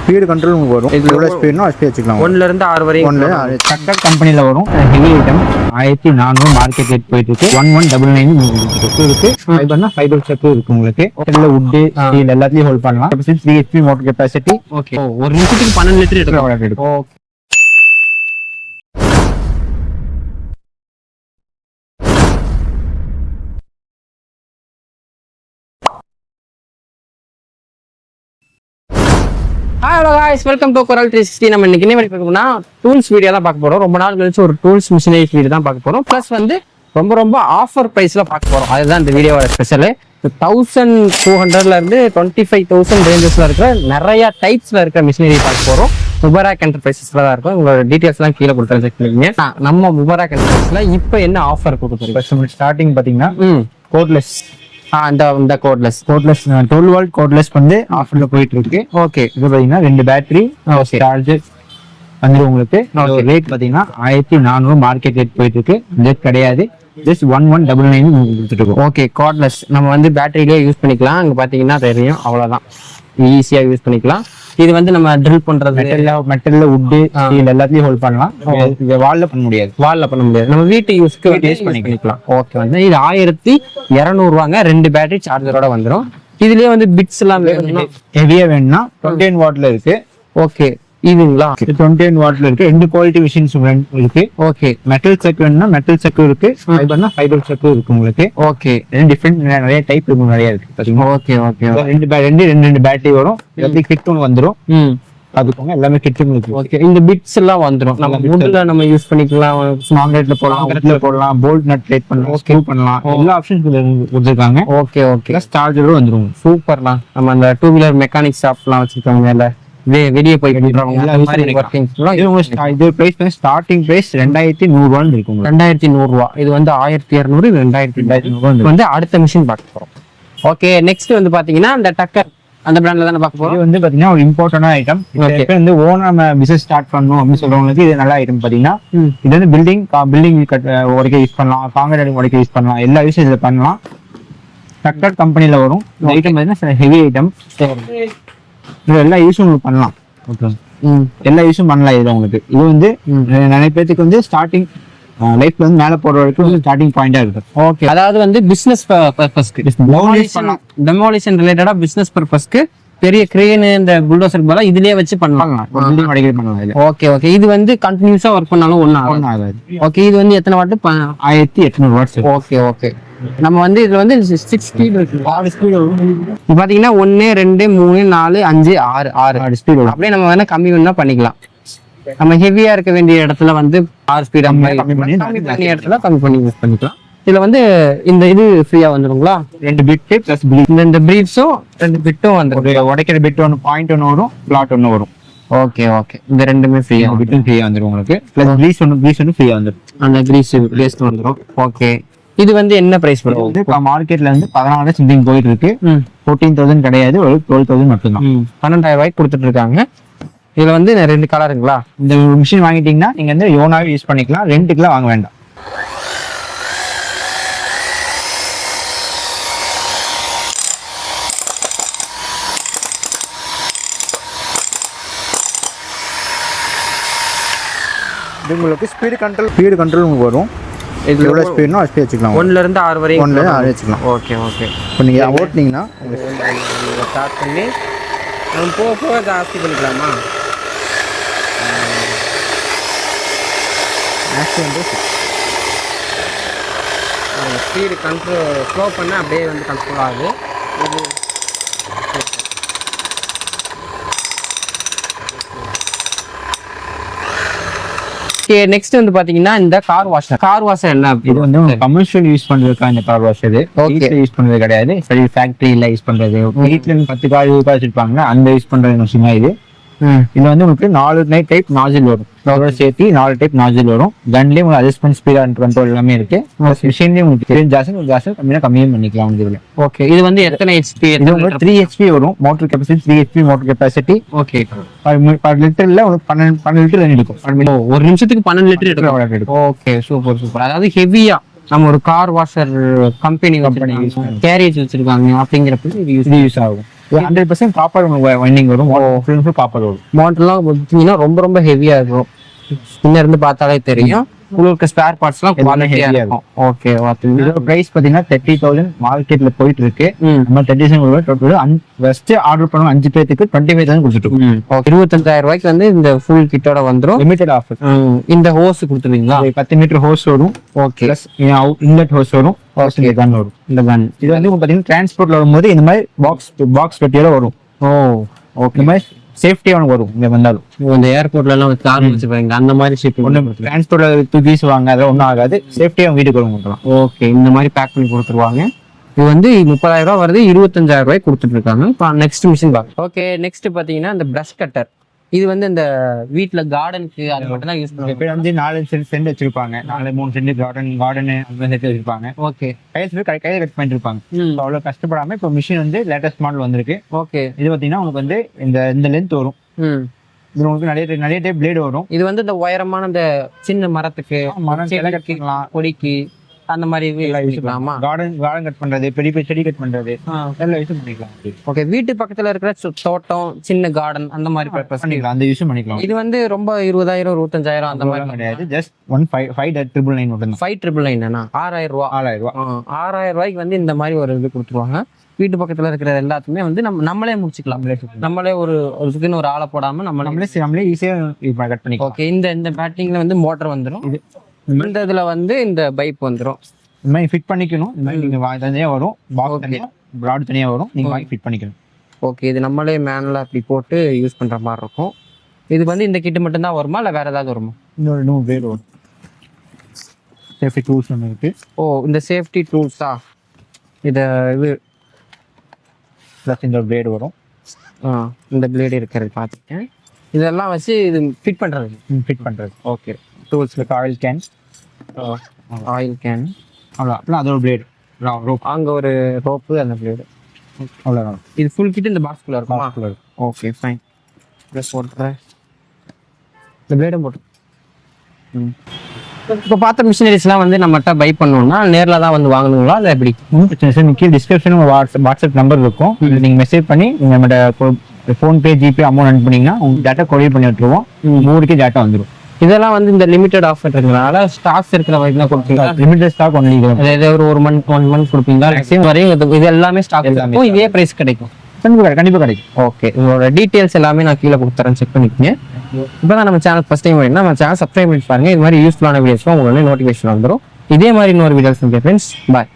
Speed control உங்களுக்கு வரும். எவ்வளோ ஸ்பீட்னோ அது ஸ்பீட் வச்சுக்கலாம். 1 ல இருந்து 6 வரைக்கும். டக்கர் கம்பெனியில் வரும். ஹெவி ஐட்டம் 1400 மார்க்கெட் ரேட் போயிட்டு இருக்கு. 1199 இருக்கு. ஃபைபர்னா ஃபைபர் செப்பு இருக்கு உங்களுக்கு. எல்லாம் வுட் ஸ்டீல் எல்லாத்தையும் ஹோல்ட் பண்ணலாம். 3 HP மோட்டர் கெப்பாசிட்டி. ஓகே, ஒரு நிமிஷத்துக்கு 12 லிட்டர் எடுக்கும். Okay. Hello guys, welcome to Coral 360. நம்ம இன்னைக்கு என்ன பார்க்கணும்னா டூல்ஸ் வீடியோ தான் பார்க்க போறோம். ரொம்ப நாள் கழிச்சு ஒரு டூல்ஸ் மிஷினரி வீடியோ தான் பார்க்க போறோம். ப்ளஸ் வந்து ரொம்ப ஆஃபர் பிரைஸ்ல பார்க்க போறோம். அதுதான் இந்த வீடியோவோட ஸ்பெஷல். 1200ல இருந்து 25,000 ரேஞ்சஸ்ல இருக்கிற நிறைய டைப்ஸ்ல இருக்கிற மிஷினரி பார்க்க போறோம். முபராக் என்டர்பிரைசஸ்ல தான் இருக்கும். உங்களோட டீடைல்ஸ் எல்லாம் கீழே கொடுத்து செக் பண்ணிக்கங்க. நம்ம முபராக் என்டர்பிரைஸ்ல இப்போ என்ன ஆஃபர் கொடுத்துருக்கோம்? ஸ்டார்டிங் பாத்தீங்கன்னா கோட்லெஸ் இந்த கோட்லெஸ் 12 வோல்ட் கோட்லெஸ் வந்து ஆஃபர்ல போயிட்டு இருக்கு. ஓகே, இது பாத்தீங்கன்னா 2 பேட்டரி சார்ஜர் வந்து உங்களுக்கு ரேட் பாத்தீங்கன்னா 1400 மார்க்கெட் ரேட் போயிட்டு இருக்கு. ரேட் கிடையாது, ஜஸ்ட் 1199 கொடுத்துட்டு இருக்கோம். ஓகே, கார்ட்லெஸ் நம்ம வந்து பேட்டரியிலே யூஸ் பண்ணிக்கலாம். அங்க பாத்தீங்கன்னா தெரியும், அவ்வளவுதான், ஈஸியா யூஸ் பண்ணிக்கலாம். இது வந்து நம்ம ட்ரில் பண்றது மெட்டல்ல வுட் ஸ்டீல் எல்லாத்தையும் ஹோல்ட் பண்ணலாம். வால்ல பண்ண முடியாது. நம்ம வீட்டு யூஸ்க்கு யூஸ் பண்ணிக்கலாம். ஓகே, வந்து இது 1200 ரூபாங்க. 2 பேட்டரி சார்ஜரோட வந்துடும். இதுலயே வந்து பிட்ஸ் எல்லாம் ஹெவியா வேணும்னா 21 வாட்ல இருக்கு. ஓகே, இதுங்களா 21 வாட்ல இருக்கு. 2 குவாலிட்டி மிஷின்ஸ் இருக்கு. ஓகே, மெட்டல் செக் வேணும்னா மெட்டல் செக் இருக்கு. ஃபைபர்னா ஃபைபர் செக் இருக்கு உங்களுக்கு. ஓகே, டிஃபரெண்ட் நிறைய டைப் இருக்கு, நிறைய இருக்கு பாத்தீங்கன்னா. ஓகே ஓகே, ரெண்டு பேட்டரி வரும். எல்லாத்தையும் கிட் ஒன்று வந்துடும். அதுக்கு எல்லாமே கிட் இருக்கு. ஓகே, இந்த பிட்ஸ் எல்லாம் வந்துடும். நம்ம வுட்ல நம்ம யூஸ் பண்ணிக்கலாம். ஸ்மார்ட்ல போடலாம், போல்ட் நட் டைட் பண்ணலாம், ஸ்க்ரூ பண்ணலாம். எல்லா ஆப்ஷன்ஸ் கொடுத்துருக்காங்க. ஓகே ஓகே, சார்ஜரும் வந்துடும். சூப்பர்ண்ணா. நம்ம அந்த 2 வீலர் மெக்கானிக் ஷாப்லாம் வச்சிருக்காங்க, இல்ல வெளியே போய் ஸ்டார்டிங் பிரைஸ் 2100 இருக்கும். 2100 ரூபா. இது வந்து 1200, 2200 வந்து அடுத்த மிஷின் பார்க்க போறோம். ஓகே, நெக்ஸ்ட் வந்து பாத்தீங்கன்னா அந்த டக்கர் அந்த பிராண்ட்ல தானே பார்க்க போறோம். இது வந்து பாத்தீங்கன்னா ஒரு இம்பார்ட்டன்ட் ஐட்டம். வந்து ஓனா நம்ம பிசினஸ் ஸ்டார்ட் பண்ணணும் அப்படின்னு சொல்றவங்களுக்கு இது நல்ல ஐட்டம். பாத்தீங்கன்னா இது வந்து பில்டிங் உடைக்க யூஸ் பண்ணலாம், காங்கிரீட் உடைக்க யூஸ் பண்ணலாம், எல்லா விஷயம் இதை பண்ணலாம். டக்கர் கம்பெனில வரும். இந்த ஐட்டம் பாத்தீங்கன்னா ஹெவி ஐட்டம். இது எல்லா யூஸும் பண்ணலாம். எல்லா யூஸும் பண்ணலாம். இது உங்களுக்கு இது வந்து நிறைய பேருக்கு வந்து ஸ்டார்டிங் லைஃப்ல வந்து மேல போற வரைக்கும் ஸ்டார்டிங் பாயிண்டா இருக்கு. ஓகே, அதாவது வந்து பிசினஸ் பர்பஸ்க்கு, டெமோலிஷன் ரிலேட்டடா பிசினஸ் பர்பஸ்க்கு பெரிய கிரேன் இந்த புல்டோசர் போல இதுலயே வச்சு பண்ணலாம். பில்டிங் உடைக்க பண்ணலாம். ஓகே ஓகே, இது வந்து கண்டினியூஸா ஒர்க் பண்ணாலும் ஒன்னும் ஆகாது. ஓகே, இது வந்து எத்தனை வாட்? 1800 வாட்ஸ். ஓகே ஓகே, நம்ம வந்து இதுல வந்து 6 ஸ்பீட் இருக்கு. 6 ஸ்பீட் பாத்தீங்கன்னா 1 2 3 4 5 6 ஸ்பீட். அப்படியே நம்ம வேணா கம்மி வேணா பண்ணிக்கலாம். நம்ம ஹெவியா இருக்க வேண்டிய இடத்துல வந்து 6 ஸ்பீட் கம்மி பண்ணி இடத்துல கம்மி பண்ணி யூஸ் பண்ணிக்கலாம். இதுல வந்து இந்த இது ஃப்ரீயா வந்துருங்களா? 2 பிட் பிளஸ் இந்த பிரீஃப்ஸும் 2 பிட்டும் வந்துரும். உடைக்கிற பிட் ஒன்று பாயிண்ட் ஒன்று வரும், பிளாட் ஒன்று வரும். ஓகே ஓகே, இந்த ரெண்டுமே ஃப்ரீயா பிட்டும் ஃப்ரீயா வந்துரும் உங்களுக்கு. பிளஸ் கிரீஸ் ஒன்று ஃப்ரீயா வந்துரும். அந்த கிரீஸ் பேஸ்ட் வந்துரும். ஓகே, இது வந்து என்ன பிரைஸ் வரும்? இப்போ மார்க்கெட்ல வந்து 14,000 சம்திங் போயிட்டு இருக்கு. 14,000 கிடையாது, ஒரு 12,000 மட்டும்தான். 12,000 ரூபாய்க்கு கொடுத்துட்டு இருக்காங்க. இதுல வந்து 2 கலருங்களா? இந்த மிஷின் வாங்கிட்டீங்கன்னா நீங்க வந்து யோனாவே யூஸ் பண்ணிக்கலாம், ரெண்டுக்குலாம் வாங்க வேண்டாம். இது உங்களுக்கு ஸ்பீடு கண்ட்ரோல் உங்களுக்கு வரும். எவ்வளோ ஸ்பீட்னோ அது ஸ்பீட் வச்சுக்கலாம். 1 ல இருந்து 6 வரைக்கும். 1 ல 6 வச்சுக்கலாம். ஓகே ஓகே, இப்போ நீங்கள் ஓட்டினீங்கன்னா ஸ்டார்ட் பண்ணி நம்ம போக ஜாஸ்தி பண்ணிக்கலாமா? ஸ்பீடு கண்ட்ரோல் ஸ்லோ பண்ண அப்படியே வந்து கண்ட்ரோல் ஆகுது. இது ஓகே, நெக்ஸ்ட் வந்து பாத்தீங்கன்னா இந்த கார் வாஷர் என்ன? இது வந்து கமர்ஷியல் யூஸ் பண்றதுக்கா இந்த கார் வாஷ். இது யூஸ் பண்றது கிடையாது, சரி ஃபேக்டரியில யூஸ் பண்றது. வீட்டுல 10 கார் வச்சிருப்பாங்க, அந்த யூஸ் பண்றது விஷயமா இது. இதுல வந்து உங்களுக்கு 4 டைப் நாசில் வரும். சேர்த்து 4 டைப் நாசில் வரும். கன்லயே உங்களுக்கு அட்ஜஸ்ட்மெண்ட் ஸ்பீட் அண்ட் கண்ட்ரோல் எல்லாமே இருக்கு. மிஷின்லயே உங்களுக்கு கம்மியும் பண்ணிக்கலாம் இதுல. ஓகே, இது வந்து எத்தனை ஹெச்பி? இது உங்களுக்கு 3 HP வரும். Motor capacity 3 HP motor capacity. Okay, per லிட்டர்ல உங்களுக்கு 12 லிட்டர் எடுக்கும். ஒரு நிமிஷத்துக்கு 12 லிட்டர் எடுக்கும். Okay, super super. அதாவது ஹெவியா நம்ம ஒரு கார் வாஷர் கம்பெனி கேரேஜ் வச்சிருக்காங்க அப்படிங்கிறப்ப இது யூஸ் ஆகும். 100% காப்பர் வைண்டிங் வரும், ஃபுல் ஃபுல் காப்பர் வரும். மாடல்லாம் பார்த்தீங்கன்னா ரொம்ப ரொம்ப ஹெவியா இருக்கும். பின்ன இருந்து பார்த்தாலே தெரியும். உங்களுக்கு ஸ்பேர் பார்ட்ஸ்லாம் குவாலிட்டியா இருக்கும். ஓகே, இதோட பிரைஸ் பாத்தீங்கன்னா 30,000 மார்க்கெட்ல போயிட்டு இருக்கு. நம்ம 30,000 டோட்டல் ஃபர்ஸ்ட் ஆர்டர் பண்ண 5 பேருக்கு 25,000 கொடுத்துட்டு இருக்கோம். 25,000 ரூபாய்க்கு வந்து இந்த ஃபுல் கிட்டோட வந்துரும். Limited offer. இந்த ஹோஸ் கொடுத்துருவீங்களா? 10 மீட்டர் ஹோஸ் வரும். ஓகே, பிளஸ் இன்லெட் ஹோஸ் வரும். இந்த கன் வரும். இந்த கன் இது வந்து பாத்தீங்கன்னா டிரான்ஸ்போர்ட்ல வரும்போது இந்த மாதிரி பாக்ஸ் பெட்டியோட வரும். ஓகே, இந்த மாதிரி சேஃப்டியா வரும். இங்க வந்தாலும் இந்த ஏர்போர்ட்ல எல்லாம் கார் வச்சுப்பாங்க, அந்த மாதிரி ஷிப்பிங் ஒண்ணு டிரான்ஸ்போர்ட்ல தூக்கி வீசுவாங்க, அதெல்லாம் ஒன்றும் ஆகாது. சேஃப்டியா வீட்டுக்கு வரும். ஓகே, இந்த மாதிரி பேக் பண்ணி கொடுத்துருவாங்க. இது வந்து 30,000 ரூபாய் வருது, 25,000 ரூபாய் கொடுத்துட்டு இருக்காங்க. இப்போ நெக்ஸ்ட் மிஷின் பாருங்க. ஓகே, நெக்ஸ்ட் பாத்தீங்கன்னா இந்த பிரஷ் கட்டர். இது வந்து இந்த வீட்ல கார்டனுக்கு அது மட்டும் தான் யூஸ் பண்ணுவாங்க. வந்து 4 சென்ட் வச்சிருப்பாங்க. 3 சென்ட் கார்டன் அந்த செட் வச்சிருப்பாங்க. ஓகே, கையில கட் பண்ணிட்டு இருப்பாங்க. அவ்வளவு கஷ்டப்படாம இப்போ மிஷின் வந்து லேட்டஸ்ட் மாடல் வந்திருக்கு. ஓகே, இது பாத்தீங்கன்னா உங்களுக்கு வந்து இந்த லென்த் வரும். இது உங்களுக்கு நிறைய டைப் பிளேடு வரும். இது வந்து இந்த உயரமான இந்த சின்ன மரத்துக்கு, கொடிக்கு அந்த மாதிரி யூஸ் பண்ணலாமா? கார்டன் கட் பண்றது, பெரிய பெரிய செடி கட் பண்றது எல்லாம் யூஸ் பண்ணிக்கலாம். ஓகே, வீட்டு பக்கத்துல இருக்கிற தோட்டம், சின்ன கார்டன் அந்த மாதிரி பர்பஸ் பண்ணிக்கலாம், அந்த யூஸ் பண்ணிக்கலாம். இது வந்து ரொம்ப 20,000 25,000 அந்த மாதிரி கிடையாது. ஜஸ்ட் 5,999 மட்டும் தான். 5,999 6,000 ரூபாய். 6,000 ரூபாய்க்கு வந்து இந்த மாதிரி ஒரு இது கொடுத்துருவாங்க. வீட்டு பக்கத்துல இருக்கிற எல்லாத்துமே வந்து நம்மளே முடிச்சுக்கலாம். நம்மளே இதுக்குன்னு ஒரு ஆளை போடாம நம்மளே ஈஸியா கட் பண்ணிக்கலாம். ஓகே, இந்த பேட்டிங்ல வந்து மோட்டர் வந்துடும். இந்த இதுல வந்து இந்த பைப் வந்துடும். இந்த மாதிரி ஃபிட் பண்ணிக்கணும். இந்த மாதிரி நீங்க தனியா வரும், பாக்ஸ் தனியா, பிராட் தனியா வரும். நீங்க வாங்கி ஃபிட் பண்ணிக்கணும். ஓகே, இது நம்மளே மேனுவலா அப்படி போட்டு யூஸ் பண்ற மாதிரி இருக்கும். இது வந்து இந்த கிட் மட்டும் தான் வருமா, இல்ல வேற ஏதாவது வருமா? இன்னொரு பேர் வரும். சேஃப்டி டூல்ஸ் ஒன்று இருக்கு. இந்த சேஃப்டி டூல்ஸா? இது ப்ளஸ் இந்த பிளேடு வரும். இந்த பிளேடு இருக்கிறது பார்த்துக்கேன். இதெல்லாம் வச்சு இது ஃபிட் பண்றது. ஓகே, டூல்ஸ்ல ஆயில் கேன் அவ்வளோ, அதோட பிளேடு ரோப், அங்கே ஒரு ரோப்பு, அந்த பிளேடு அவ்வளோதான். இது ஃபுல் கிட் இந்த பாக்ஸ்குள்ள இருக்கும். Okay, fine. ப்ளஸ் போட்டுறேன், இந்த பிளேடும் போட்டு. இப்போ பார்த்த மிஷினரிஸ்லாம் வந்து நம்மகிட்ட பை பண்ணணும்னா நேரில் தான் வந்து வாங்கணுங்களா, இல்லை எப்படி? கீழே டிஸ்கிரிப்ஷன் வாட்ஸ்அப் நம்பர் இருக்கும். நீங்கள் மெசேஜ் பண்ணி நீங்கள் நம்மகிட்ட ஃபோன்பே, ஜிபே அமௌண்ட் அனுப்புனீங்கன்னா உங்களுக்கு டேட்டா கொரியர் பண்ணி விட்டுருவோம். ஊருக்கே டேட்டா வந்துடும். இதெல்லாம் வந்து இந்த லிமிடெட் ஆஃபர் இருக்கிறதுனால ஸ்டாக்ஸ் இருக்கிற வரைக்கும் தான் கொடுப்பீங்களா? Limited stock only. அதாவது ஒரு மந்த் கொடுப்பீங்களா? வரையும் இது எல்லாமே ஸ்டாக் இருக்கும். இதே பிரைஸ் கிடைக்கும்? கண்டிப்பாக கிடைக்கும். ஓகே, இதோட டீட்டெயில்ஸ் எல்லாமே நான் கீழே கொடுத்துறேன், செக் பண்ணிக்கோங்க. இப்போ தான் நம்ம சேனல் ஃபர்ஸ்ட் டைம் வரீங்கன்னா நம்ம சேனல் சப்ஸ்கிரைப் பண்ணி பாருங்க. இது மாதிரி யூஸ்ஃபுல்லான வீடியோஸ்லாம் உங்களுக்கு நோட்டிஃபிகேஷன் வந்துடும். இதே மாதிரி இன்னொரு வீடியோஸ் ஃப்ரெண்ட்ஸ். பாய்.